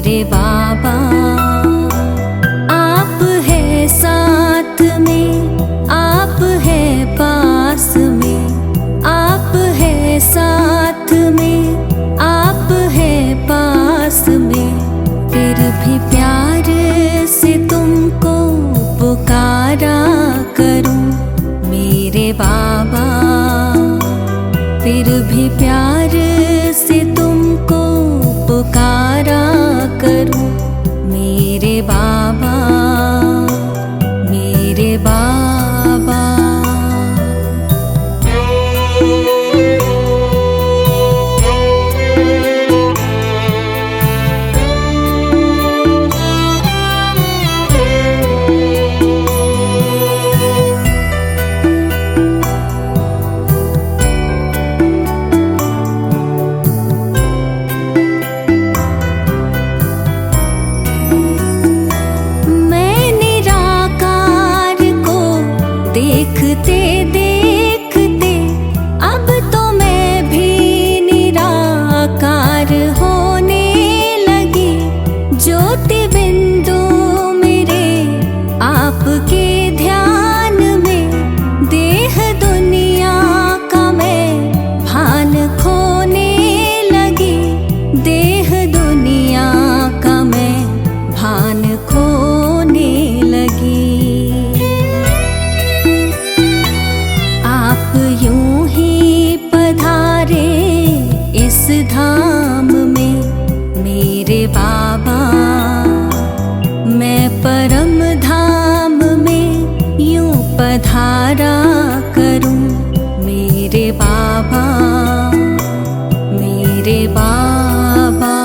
मेरे बाबा। आप है साथ में, आप है पास में, आप है साथ में, आप है पास में, फिर भी प्यार से तुमको पुकारा करूं मेरे बाबा। फिर भी प्यार से तुमको पुकारा करूं मेरे बाबा, मेरे बाबा। देखते देखते अब तो मैं भी निराकार होने लगी। ज्योति बिंदु मेरे आपके ध्यान में, देह दुनिया का मैं भान खोने लगी। देह दुनिया का मैं भान खोने लगी। आप यूं ही पधारे इस धाम में मेरे बाबा। मैं परम धाम में यूं पधारा करूं मेरे बाबा, मेरे बाबा।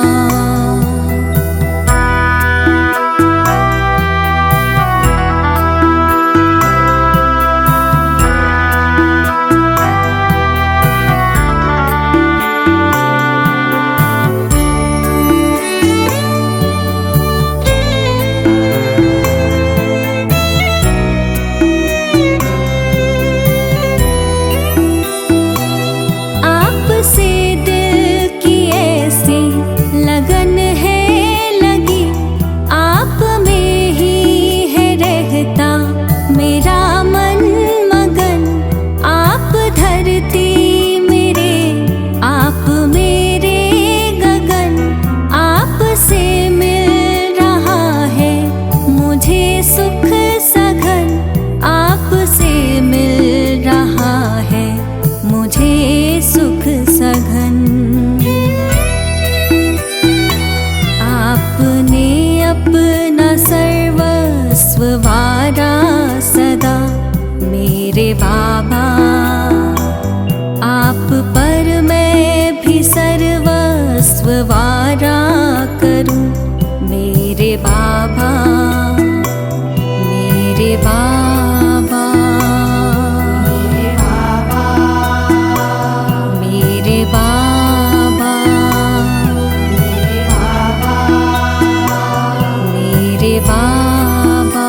अपना सर्वस्व वारा सदा मेरे बाबा। आप पर मैं भी सर्वस्व वारा करूं मेरे बाबा, मेरे बाबा। मेरे बाबा, मेरे बाबा, मेरे बाबा।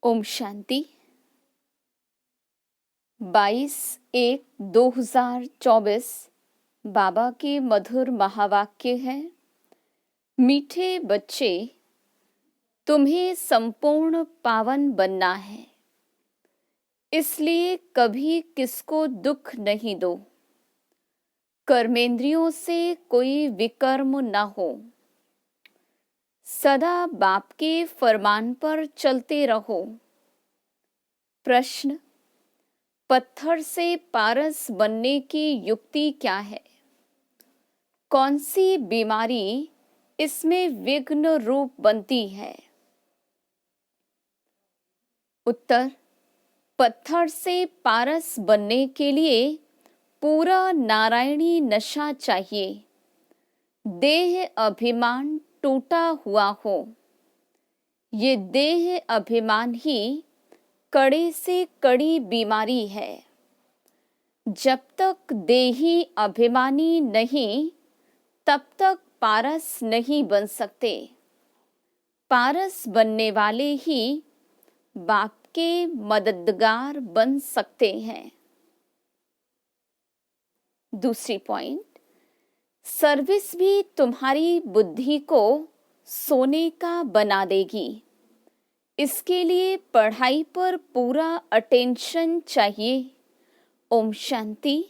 ओम शांति। 22/1/2024 बाबा के मधुर महावाक्य है। मीठे बच्चे, तुम्हें संपूर्ण पावन बनना है, इसलिए कभी किसको दुख नहीं दो। कर्मेंद्रियों से कोई विकर्म न हो। सदा बाप के फरमान पर चलते रहो। प्रश्न: पत्थर से पारस बनने की युक्ति क्या है? कौन सी बीमारी इसमें विघ्न रूप बनती है? उत्तर: पत्थर से पारस बनने के लिए पूरा नारायणी नशा चाहिए। देह अभिमान टूटा हुआ हो। ये देह अभिमान ही कड़े से कड़ी बीमारी है। जब तक देही अभिमानी नहीं, तब तक पारस नहीं बन सकते। पारस बनने वाले ही बाप आपके मददगार बन सकते हैं। दूसरी पॉइंट, सर्विस भी तुम्हारी बुद्धि को सोने का बना देगी। इसके लिए पढ़ाई पर पूरा अटेंशन चाहिए। ओम शांति।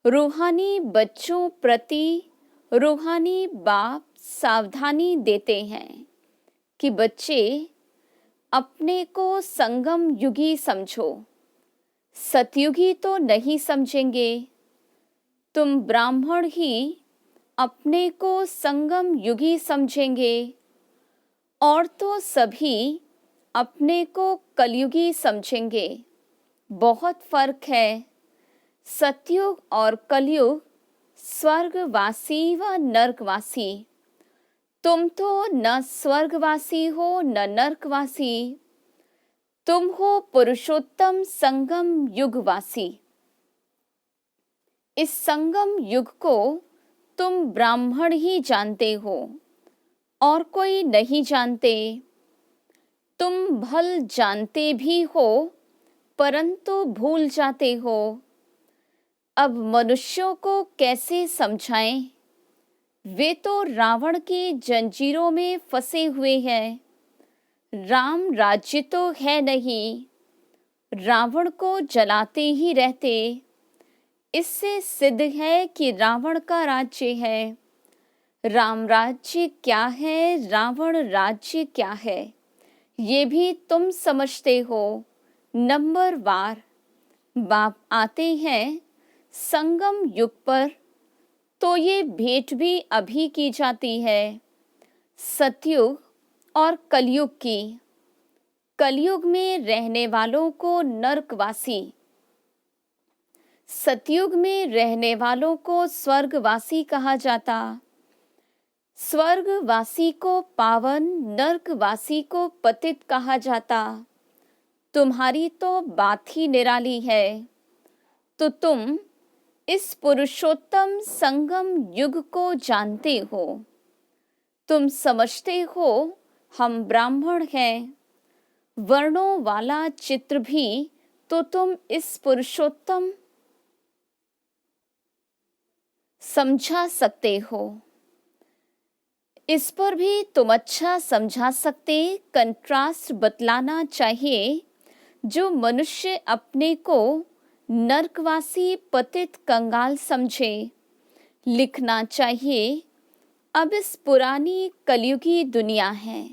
रूहानी बच्चों प्रति रूहानी बाप सावधानी देते हैं कि बच्चे अपने को संगम युगी समझो, सतयुगी तो नहीं समझेंगे। तुम ब्राह्मण ही अपने को संगम युगी समझेंगे और तो सभी अपने को कलयुगी समझेंगे। बहुत फर्क है। सतयुग और कलयुग, स्वर्गवासी व नरकवासी। तुम तो न स्वर्गवासी हो न नरकवासी, तुम हो पुरुषोत्तम संगम युगवासी। इस संगम युग को तुम ब्राह्मण ही जानते हो और कोई नहीं जानते। तुम भल जानते भी हो परंतु भूल जाते हो। अब मनुष्यों को कैसे समझाएं? वे तो रावण की जंजीरों में फंसे हुए हैं। राम राज्य तो है नहीं, रावण को जलाते ही रहते। इससे सिद्ध है कि रावण का राज्य है। राम राज्य क्या है, रावण राज्य क्या है, ये भी तुम समझते हो। नंबर वार बाप आते हैं संगम युग पर, तो ये भेंट भी अभी की जाती है। सतयुग और कलयुग की। कलयुग में रहने वालों को नरकवासी, सतयुग में रहने वालों को स्वर्गवासी कहा जाता। स्वर्गवासी को पावन, नरकवासी को पतित कहा जाता। तुम्हारी तो बात ही निराली है। तो तुम इस पुरुषोत्तम संगम युग को जानते हो। तुम समझते हो हम ब्राह्मण हैं। वर्णों वाला चित्र भी तो तुम इस पुरुषोत्तम समझा सकते हो। इस पर भी तुम अच्छा समझा सकते। कंट्रास्ट बतलाना चाहिए। जो मनुष्य अपने को नरकवासी पतित कंगाल समझे, लिखना चाहिए अब इस पुरानी कलयुगी दुनिया है,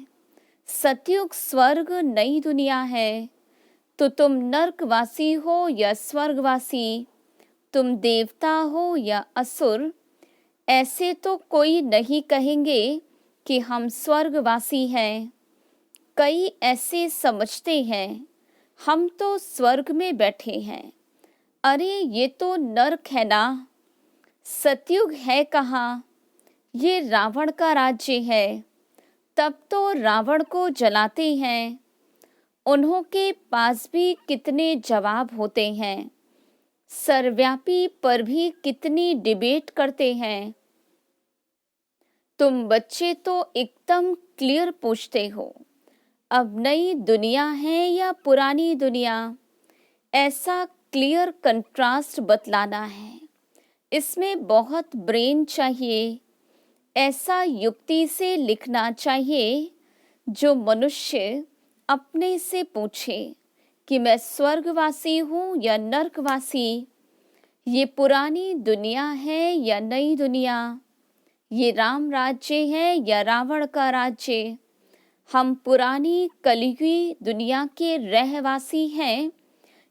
सतयुग स्वर्ग नई दुनिया है। तो तुम नरकवासी हो या स्वर्गवासी, तुम देवता हो या असुर, ऐसे तो कोई नहीं कहेंगे कि हम स्वर्गवासी हैं। कई ऐसे समझते हैं हम तो स्वर्ग में बैठे हैं। अरे ये तो नरक है ना, सतयुग है कहाँ? ये रावण का राज्य है। तब तो रावण को जलाते हैं। उन्हों के पास भी कितने जवाब होते हैं। सर्वव्यापी पर भी कितनी डिबेट करते हैं। तुम बच्चे तो एकदम क्लियर पूछते हो, अब नई दुनिया है या पुरानी दुनिया? ऐसा क्लियर कंट्रास्ट बतलाना है। इसमें बहुत ब्रेन चाहिए। ऐसा युक्ति से लिखना चाहिए जो मनुष्य अपने से पूछे कि मैं स्वर्गवासी हूँ या नरकवासी, ये पुरानी दुनिया है या नई दुनिया, ये राम राज्य है या रावण का राज्य। हम पुरानी कलयुगी दुनिया के रहवासी हैं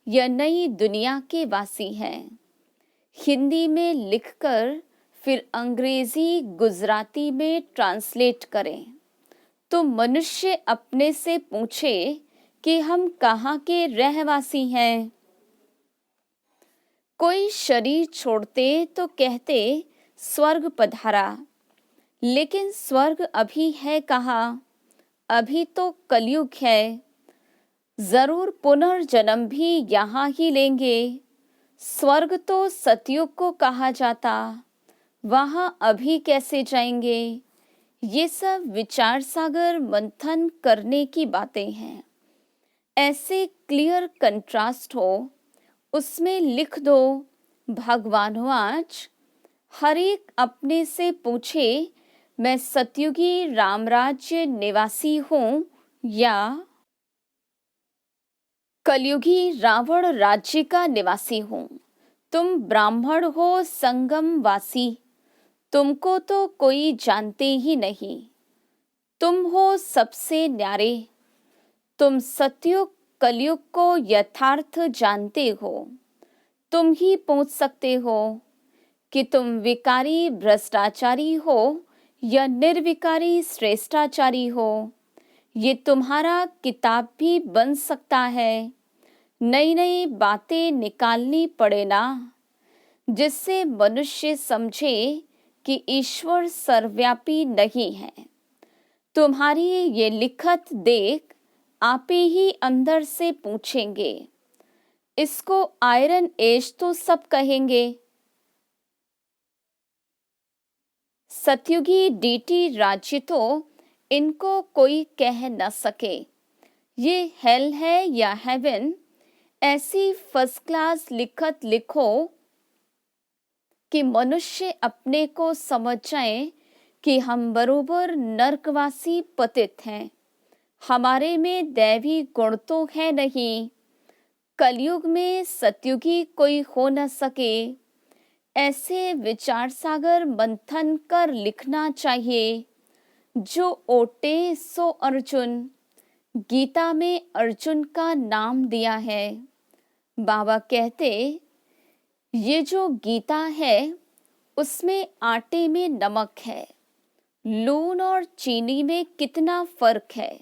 या नई दुनिया के वासी हैं। हिंदी में लिखकर फिर अंग्रेजी गुजराती में ट्रांसलेट करें तो मनुष्य अपने से पूछे कि हम कहाँ के रहवासी हैं। कोई शरीर छोड़ते तो कहते स्वर्ग पधारा, लेकिन स्वर्ग अभी है कहाँ? अभी तो कलयुग है। जरूर पुनर्जन्म भी यहाँ ही लेंगे। स्वर्ग तो सतयुग को कहा जाता, वहाँ अभी कैसे जाएंगे? ये सब विचार सागर मंथन करने की बातें हैं। ऐसे क्लियर कंट्रास्ट हो, उसमें लिख दो, भगवान हो आज हर एक अपने से पूछे, मैं सतयुगी रामराज्य निवासी हूँ या कलयुगी रावण राज्य का निवासी हूँ। तुम ब्राह्मण हो संगम वासी, तुमको तो कोई जानते ही नहीं। तुम हो सबसे न्यारे, तुम सतयुग कलयुग को यथार्थ जानते हो। तुम ही पूछ सकते हो कि तुम विकारी भ्रष्टाचारी हो या निर्विकारी श्रेष्ठाचारी हो। ये तुम्हारा किताब भी बन सकता है। नई नई बातें निकालनी पड़े ना, जिससे मनुष्य समझे कि ईश्वर सर्वव्यापी नहीं है। तुम्हारी ये लिखत देख आप ही अंदर से पूछेंगे, इसको आयरन एज तो सब कहेंगे। सतयुगी डीटी राज्य तो इनको कोई कह न सके। ये हेल है या हेवन, ऐसी फर्स्ट क्लास लिखत लिखो कि मनुष्य अपने को समझ जाए कि हम बरोबर नरकवासी पतित हैं। हमारे में दैवी गुण तो है नहीं। कलयुग में सतयुगी कोई हो न सके। ऐसे विचार सागर मंथन कर लिखना चाहिए। जो ओटे सो अर्जुन, गीता में अर्जुन का नाम दिया है। बाबा कहते, ये जो गीता है उसमें आटे में नमक है, लून और चीनी में कितना फर्क है।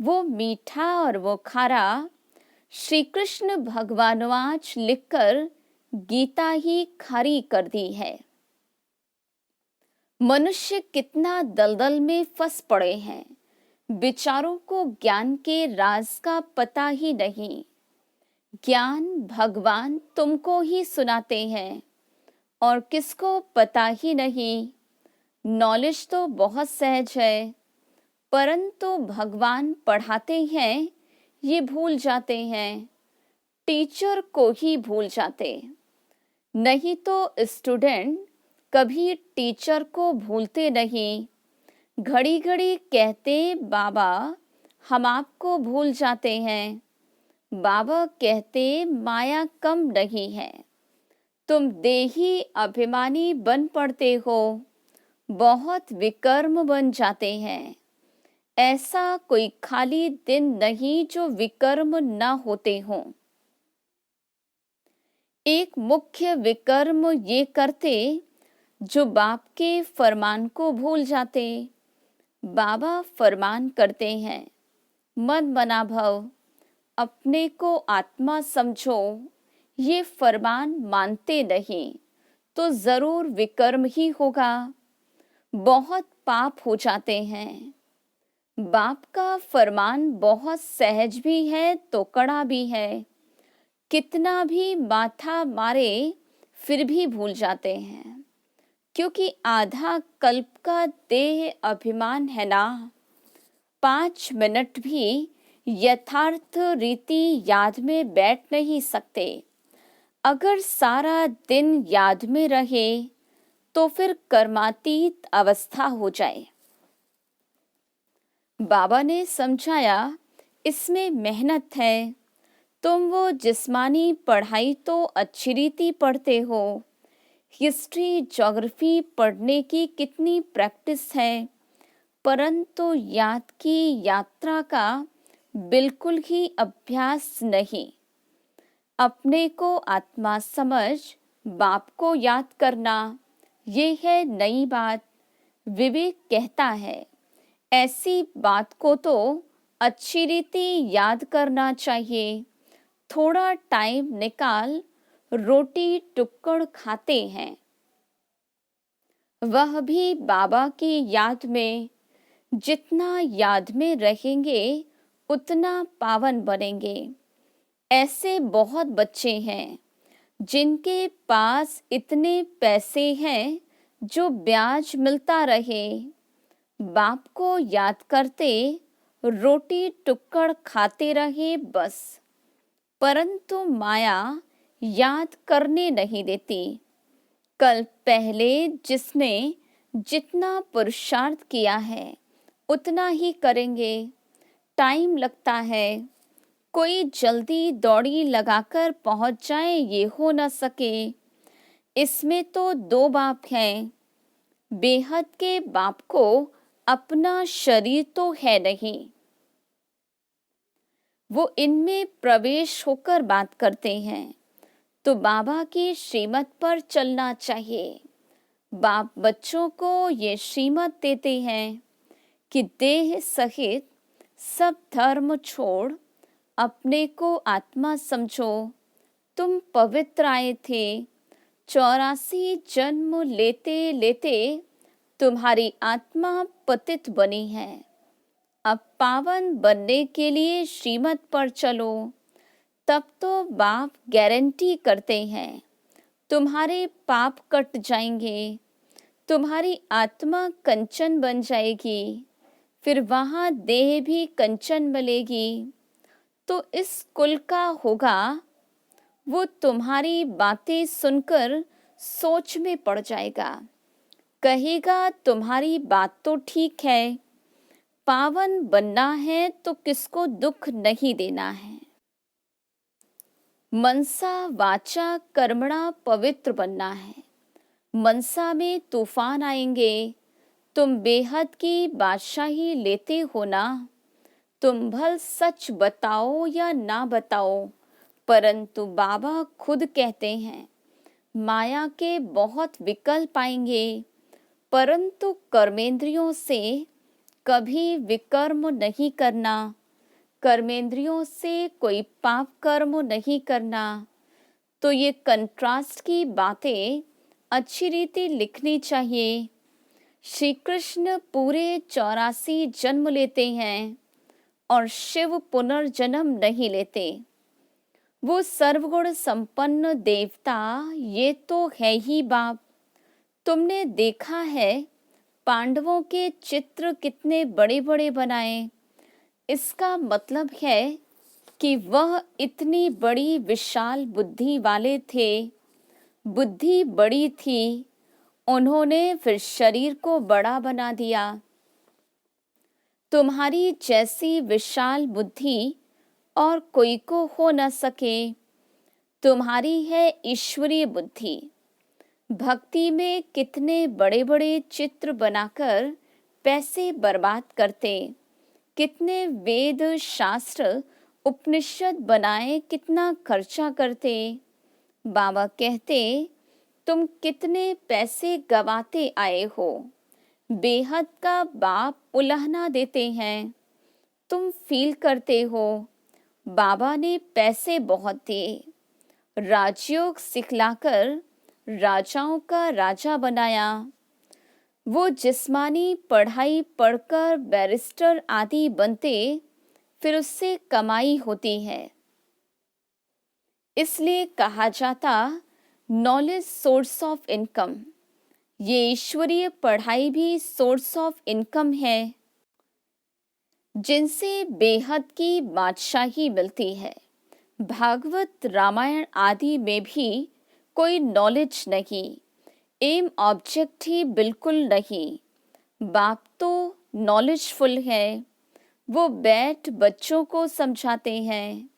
वो मीठा और वो खारा श्री कृष्ण भगवान आज लिखकर गीता ही खारी कर दी है। मनुष्य कितना दलदल में फंस पड़े हैं। विचारों को ज्ञान के राज का पता ही नहीं। ज्ञान भगवान तुमको ही सुनाते हैं और किसको पता ही नहीं। नॉलेज तो बहुत सहज है, परंतु भगवान पढ़ाते हैं ये भूल जाते हैं। टीचर को ही भूल जाते, नहीं तो स्टूडेंट कभी टीचर को भूलते नहीं। घड़ी घड़ी कहते बाबा हम आपको भूल जाते हैं। बाबा कहते माया कम नहीं है, तुम देही अभिमानी बन पड़ते हो, बहुत विकर्म बन जाते हैं। ऐसा कोई खाली दिन नहीं जो विकर्म न होते हों। एक मुख्य विकर्म ये करते जो बाप के फरमान को भूल जाते। बाबा फरमान करते हैं, मन बना भव, अपने को आत्मा समझो। ये फरमान मानते नहीं तो जरूर विकर्म ही होगा, बहुत पाप हो जाते हैं। बाप का फरमान बहुत सहज भी है तो कड़ा भी है। कितना भी माथा मारे फिर भी भूल जाते हैं, क्योंकि आधा कल्प का देह अभिमान है ना। 5 मिनट भी यथार्थ रीति याद में बैठ नहीं सकते। अगर सारा दिन याद में रहे तो फिर कर्मातीत अवस्था हो जाए। बाबा ने समझाया, इसमें मेहनत है। तुम वो जिस्मानी पढ़ाई तो अच्छी रीति पढ़ते हो, हिस्ट्री ज्योग्राफी पढ़ने की कितनी प्रैक्टिस है, परंतु याद की यात्रा का बिल्कुल ही अभ्यास नहीं। अपने को आत्मा समझ बाप को याद करना, ये है नई बात। विवेक कहता है, ऐसी बात को तो अच्छी रीति याद करना चाहिए। थोड़ा टाइम निकाल रोटी टुक्कड़ खाते हैं, वह भी बाबा की याद में। जितना याद में रहेंगे उतना पावन बनेंगे। ऐसे बहुत बच्चे हैं जिनके पास इतने पैसे हैं जो ब्याज मिलता रहे। बाप को याद करते रोटी टुक्कड़ खाते रहे बस, परंतु माया याद करने नहीं देती। कल पहले जिसने जितना पुरुषार्थ किया है उतना ही करेंगे। टाइम लगता है, कोई जल्दी दौड़ी लगाकर पहुंच जाए ये हो न सके। इसमें तो दो बाप हैं। बेहद के बाप को अपना शरीर तो है नहीं, वो इनमें प्रवेश होकर बात करते हैं। तो बाबा की श्रीमत पर चलना चाहिए। बाप बच्चों को ये श्रीमत देते हैं कि देह सहित सब धर्म छोड़ अपने को आत्मा समझो। तुम पवित्र आए थे, 84 जन्म लेते लेते तुम्हारी आत्मा पतित बनी है। अब पावन बनने के लिए श्रीमत पर चलो। तब तो बाप गारंटी करते हैं तुम्हारे पाप कट जाएंगे, तुम्हारी आत्मा कंचन बन जाएगी, फिर वहाँ देह भी कंचन मिलेगी। तो इस कुल का होगा, वो तुम्हारी बातें सुनकर सोच में पड़ जाएगा, कहेगा तुम्हारी बात तो ठीक है, पावन बनना है तो किसको दुख नहीं देना है। मनसा वाचा कर्मणा पवित्र बनना है। मनसा में तूफान आएंगे, तुम बेहद की बादशाही लेते हो ना। तुम भल सच बताओ या ना बताओ, परंतु बाबा खुद कहते हैं माया के बहुत विकल्प आएंगे, परंतु कर्मेंद्रियों से कभी विकर्म नहीं करना। कर्मेंद्रियों से कोई पाप कर्म नहीं करना। तो ये कंट्रास्ट की बातें अच्छी रीति लिखनी चाहिए। श्री कृष्ण पूरे 84 जन्म लेते हैं और शिव पुनर्जन्म नहीं लेते। वो सर्वगुण संपन्न देवता ये तो है ही बाप। तुमने देखा है पांडवों के चित्र कितने बड़े बड़े बनाए। इसका मतलब है कि वह इतनी बड़ी विशाल बुद्धि वाले थे। बुद्धि बड़ी थी, उन्होंने फिर शरीर को बड़ा बना दिया। तुम्हारी जैसी विशाल बुद्धि और कोई को हो न सके। तुम्हारी है ईश्वरीय बुद्धि। भक्ति में कितने बड़े बड़े चित्र बनाकर पैसे बर्बाद करते, कितने वेद शास्त्र उपनिषद बनाए कितना खर्चा करते। बाबा कहते तुम कितने पैसे गवाते आए हो। बेहद का बाप उलाहना देते हैं, तुम फील करते हो। बाबा ने पैसे बहुत दिए, राजयोग सिखलाकर राजाओं का राजा बनाया। वो जिस्मानी पढ़ाई पढ़कर बैरिस्टर आदि बनते, फिर उससे कमाई होती है। इसलिए कहा जाता नॉलेज सोर्स ऑफ इनकम। ये ईश्वरीय पढ़ाई भी सोर्स ऑफ इनकम है, जिनसे बेहद की बादशाही मिलती है। भागवत रामायण आदि में भी कोई नॉलेज नहीं, एम ऑब्जेक्ट ही बिल्कुल नहीं। बाप तो नॉलेजफुल है, वो बैठ बच्चों को समझाते हैं।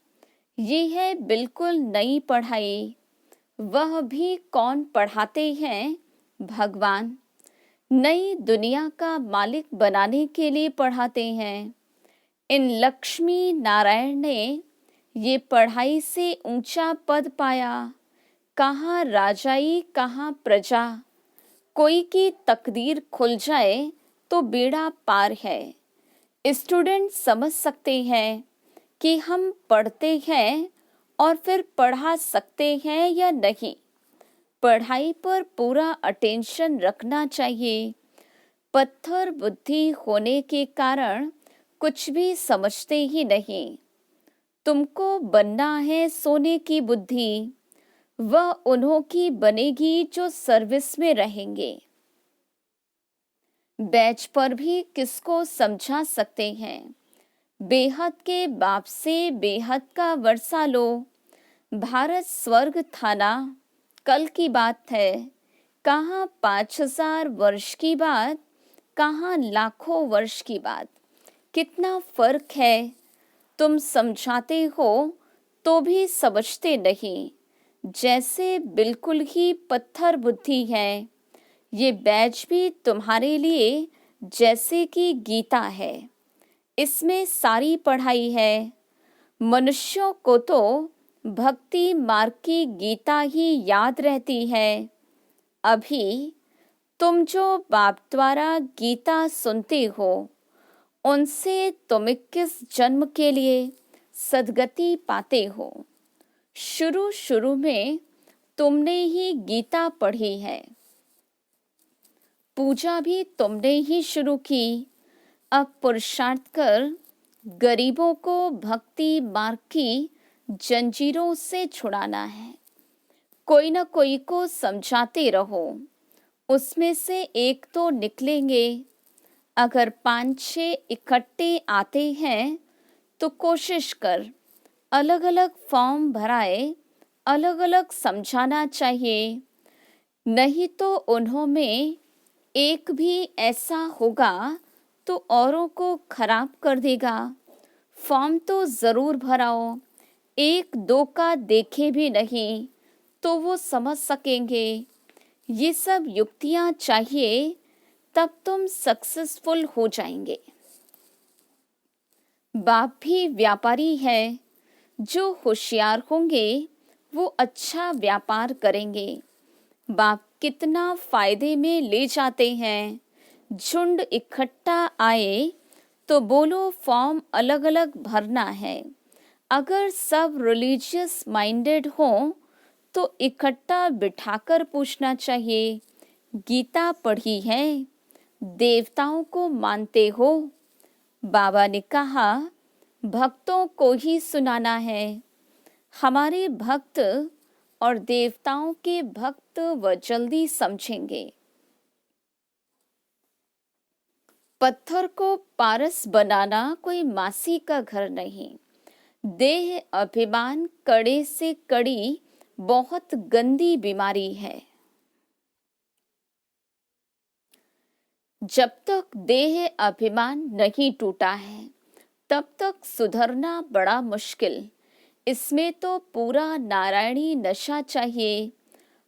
ये है बिल्कुल नई पढ़ाई। वह भी कौन पढ़ाते हैं? भगवान। नई दुनिया का मालिक बनाने के लिए पढ़ाते हैं। इन लक्ष्मी नारायण ने ये पढ़ाई से ऊंचा पद पाया। कहाँ राजाई कहाँ प्रजा। कोई की तकदीर खुल जाए तो बेड़ा पार है। स्टूडेंट समझ सकते हैं कि हम पढ़ते हैं और फिर पढ़ा सकते हैं या नहीं। पढ़ाई पर पूरा अटेंशन रखना चाहिए। पत्थर बुद्धि होने के कारण कुछ भी समझते ही नहीं। तुमको बनना है सोने की बुद्धि, वह उन्हों की बनेगी जो सर्विस में रहेंगे। बैच पर भी किसको समझा सकते हैं? बेहद के बाप से बेहद का वर्षा लो। भारत स्वर्ग था ना, कल की बात है। कहाँ 5000 वर्ष की बात, कहाँ लाखों वर्ष की बात। कितना फर्क है। तुम समझाते हो तो भी समझते नहीं, जैसे बिल्कुल ही पत्थर बुद्धि है। ये बैच भी तुम्हारे लिए जैसे कि गीता है, इसमें सारी पढ़ाई है। मनुष्यों को तो भक्ति मार्ग की गीता ही याद रहती है। अभी तुम जो बाप द्वारा गीता सुनते हो, उनसे तुम 21 जन्म के लिए सद्गति पाते हो। शुरू शुरू में तुमने ही गीता पढ़ी है, पूजा भी तुमने ही शुरू की। अब पुरुषार्थ कर गरीबों को भक्ति मार्ग की जंजीरों से छुड़ाना है। कोई न कोई को समझाते रहो, उसमें से एक तो निकलेंगे। अगर 5-6 इकट्ठे आते हैं तो कोशिश कर अलग अलग फॉर्म भराए, अलग अलग समझाना चाहिए। नहीं तो उन्हों में एक भी ऐसा होगा तो औरों को खराब कर देगा। फॉर्म तो ज़रूर भराओ, 1-2 का देखे भी नहीं तो वो समझ सकेंगे। ये सब युक्तियाँ चाहिए, तब तुम सक्सेसफुल हो जाएंगे। बाप भी व्यापारी है, जो होशियार होंगे वो अच्छा व्यापार करेंगे। बाप कितना फायदे में ले जाते हैं। झुंड इकट्ठा आए तो बोलो फॉर्म अलग अलग भरना है। अगर सब रिलीजियस माइंडेड हों तो इकट्ठा बिठाकर पूछना चाहिए, गीता पढ़ी है, देवताओं को मानते हो? बाबा ने कहा भक्तों को ही सुनाना है। हमारे भक्त और देवताओं के भक्त व जल्दी समझेंगे। पत्थर को पारस बनाना कोई मासी का घर नहीं। देह अभिमान कड़े से कड़ी बहुत गंदी बीमारी है। जब तक देह अभिमान नहीं टूटा है, तब तक सुधरना बड़ा मुश्किल। इसमें तो पूरा नारायणी नशा चाहिए।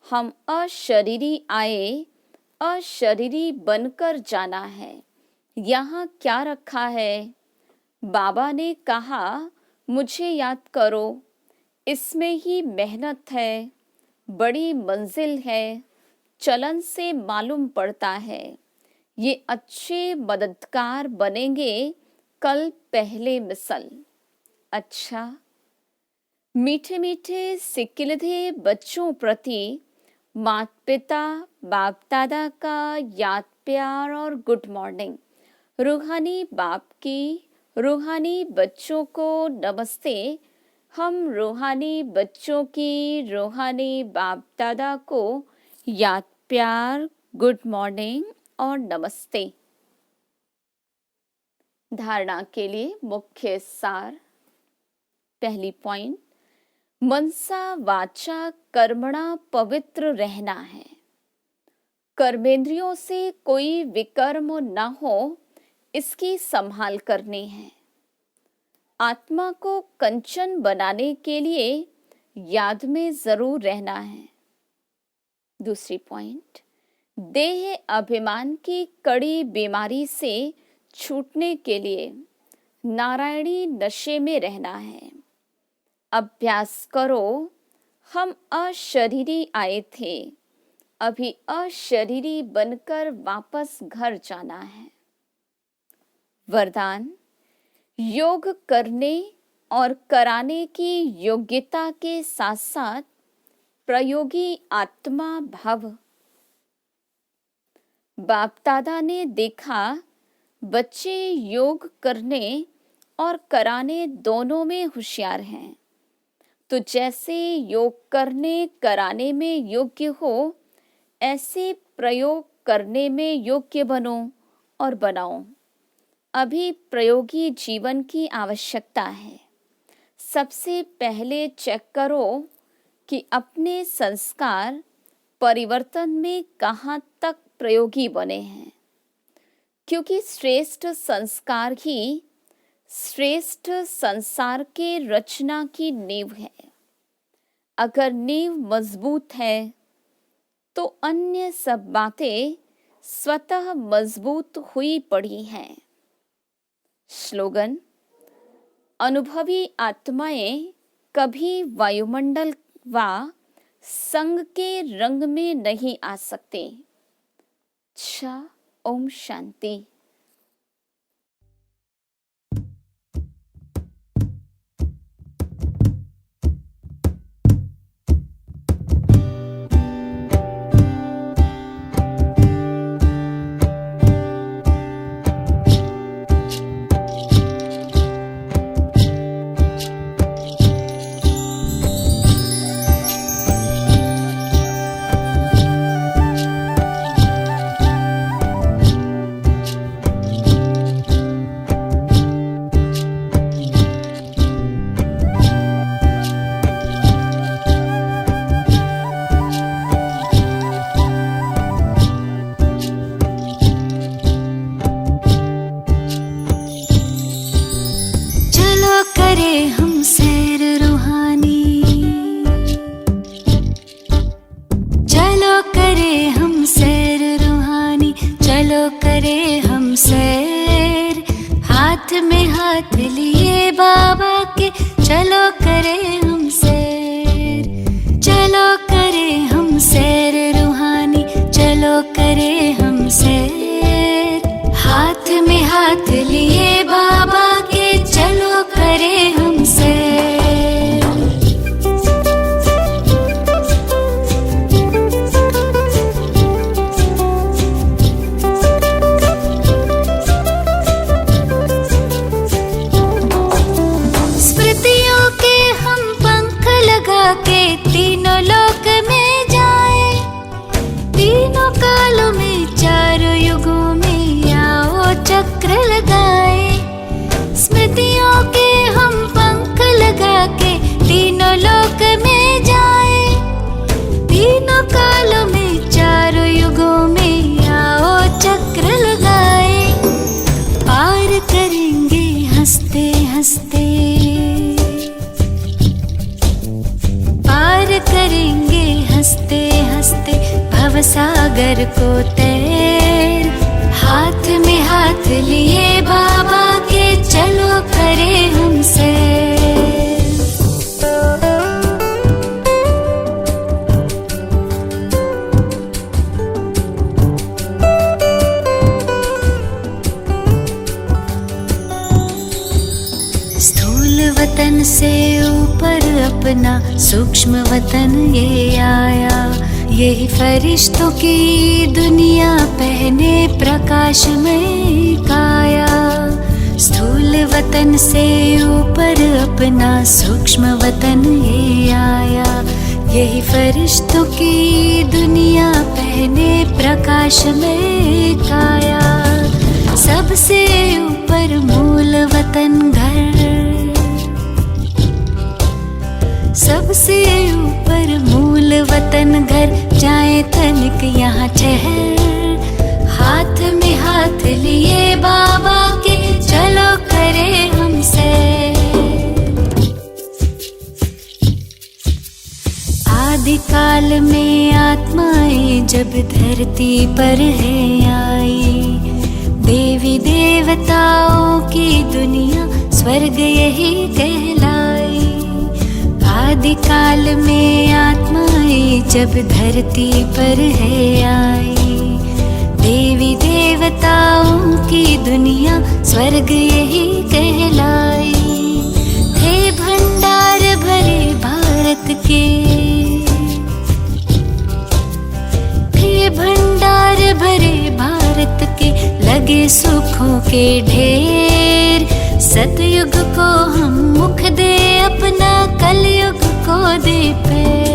हम अशरीरी आए, अशरीरी बनकर जाना है। यहाँ क्या रखा है? बाबा ने कहा मुझे याद करो। इसमें ही मेहनत है, बड़ी मंजिल है, चलन से मालूम पड़ता है। ये अच्छे मददगार बनेंगे कल पहले मिसल। अच्छा, मीठे मीठे सिकिलधे बच्चों प्रति माता पिता बाप दादा का याद प्यार और गुड मॉर्निंग। रूहानी बाप की रूहानी बच्चों को नमस्ते। हम रूहानी बच्चों की रूहानी बाप दादा को याद प्यार, गुड मॉर्निंग और नमस्ते। धारणा के लिए मुख्य सार। पहली पॉइंट, मनसा वाचा कर्मणा पवित्र रहना है। कर्मेंद्रियों से कोई विकर्म न हो, इसकी संभाल करनी है। आत्मा को कंचन बनाने के लिए याद में जरूर रहना है। दूसरी पॉइंट, देह अभिमान की कड़ी बीमारी से छूटने के लिए नारायणी नशे में रहना है। अभ्यास करो। हम अशरीरी आए थे, अभी अशरीरी बनकर वापस घर जाना है। वरदान, योग करने और कराने की योग्यता के साथ साथ प्रयोगी आत्मा भव। बाप दादा ने देखा बच्चे योग करने और कराने दोनों में होशियार हैं, तो जैसे योग करने कराने में योग्य हो, ऐसे प्रयोग करने में योग्य बनो और बनाओ। अभी प्रयोगी जीवन की आवश्यकता है। सबसे पहले चेक करो कि अपने संस्कार परिवर्तन में कहाँ तक प्रयोगी बने हैं, क्योंकि श्रेष्ठ संस्कार ही श्रेष्ठ संसार के रचना की नींव है। अगर नींव मजबूत है तो अन्य सब बातें स्वतः मजबूत हुई पड़ी हैं। स्लोगन: अनुभवी आत्माएं कभी वायुमंडल व संग के रंग में नहीं आ सकते। ओम शांति। सागर को तैर, हाथ में हाथ लिए बाबा के चलो करे हमसे। स्थूल वतन से ऊपर अपना सूक्ष्म वतन ये आया, यही फरिश्तों की दुनिया पहने प्रकाश में काया। स्थूल वतन से ऊपर अपना सूक्ष्म वतन ये आया, यही फरिश्तों की दुनिया पहने प्रकाश में काया। सबसे ऊपर मूल वतन घर, सबसे ऊपर मूल वतन घर, जाए तनिक यहाँ ठहर, हाथ में हाथ लिए बाबा के चलो करे हमसे। आदि काल में आत्माएं जब धरती पर है आई, देवी देवताओं की दुनिया स्वर्ग यही कहलाई। आदि काल में आत्माएं जब धरती पर है आई, देवी देवताओं की दुनिया स्वर्ग यही कहलाई। थे भंडार भरे भारत के, थे भंडार भरे भारत के, लगे सुखों के ढेर। सतयुग को हम मुख दे अपना, कलयुग को दे पैर।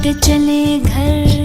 लौट चले घर।